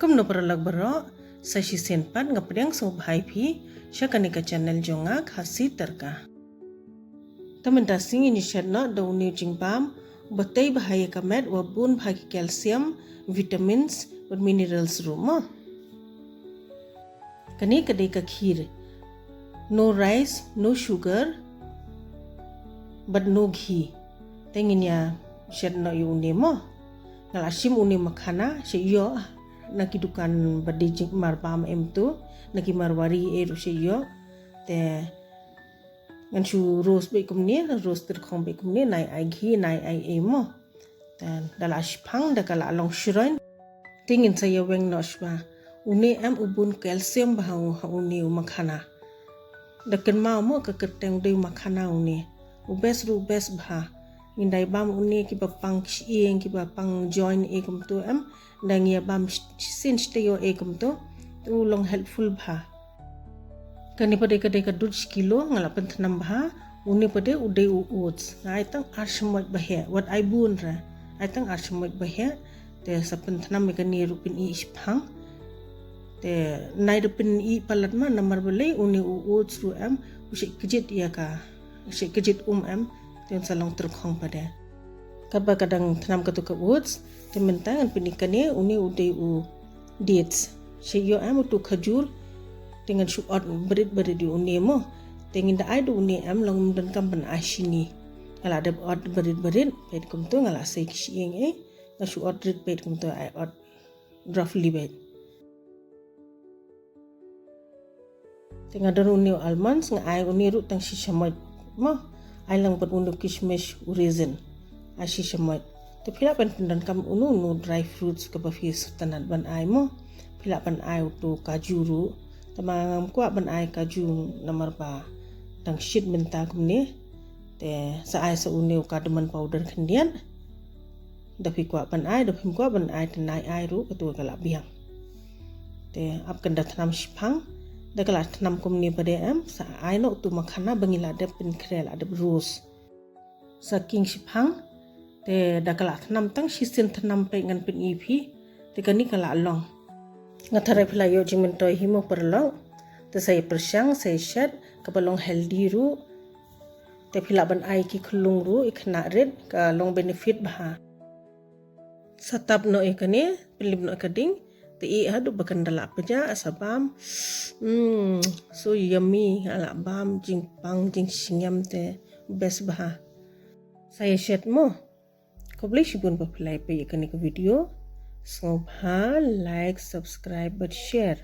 Kum no perlag baro sa si senpat ngapadang so bhai phi syakani ka channel jonga khasi terka. Taman tasing ini syadna daun ni jingbam batai bahaya kamet wa bun bhagi calcium, vitamins dan minerals rumah. Kani kadai ka khir. No rice, no sugar, but no ghee. Tengin ya syadna yu uni mo. Ngalasim uni makhana syiyo naki dukan badijing marbam tu naki marwari syiyo te ngan shu rose be kumni rose terkhong be kumni nai ai ghee nai ai mo dan dala shpang da kala long shroin tingin saya weng nosba uni ubun calcium bahau uni makhana daken mau mo ka keteng de makhana uni ubes bah indai bam uni ki bapang ieng ki bapang join kum tu dangia bam sin steo kum tu long helpful bha kani pade kadai ka 2 kilo ngalapan tanam bha uni pade udai oats ngai tang arshmoit bahya wat ai bun ra ai tang arshmoit bahya te sapan tanam kani rupin I ispang te nai rupin I palat ma namar belai uni oats ru usik kejit ya ka usik kejit tiun salong terkhong pada kaba kadang tanam katu ka oats tementangan pinikane uni udai dates syiyo utu khajur dengan syuat berit di uni mo tengin da ai du uni long dan kam ban ashini ala ada ot berit pet kum tu ngala sai kisieng na syuat berit pet kum tu ai ot roughly bet tengah dar uni almonds ngai uni ru tang shishamoy mo ai lang pat unu kishmish raisin ashi shamoy te phila pan dan kam unu dry fruits ka bafis tanan ban ai mo phila pan ai tu kaju ru tamang kwa ban ai kaju namar ba dang shit menta kumni te sa ai sa unu cardamom powder khandian da phi kwa ban ai tanai ai ru katu kala biang te ap kan da thanam shphang da kala thanam kumni pade sa ai no tu makhana bangila de pin khrel adab rose sa king shphang te da kala thanam tang shisin thanam pe ngan pin iphi te kani kala long ngathare phila yo jimin toy himo perlo te sai persyang sai shat kapalong healthy ru te phila ban ai ki khulung ru ikhna red ka long benefit bha satap no ikani pilim no kading te I hadu bakan dala peja asabam so yummy ala bam jingpang jing singam te best bah saya shet mo ko boleh shibun pa play pe ikani ka video so like subscribe but share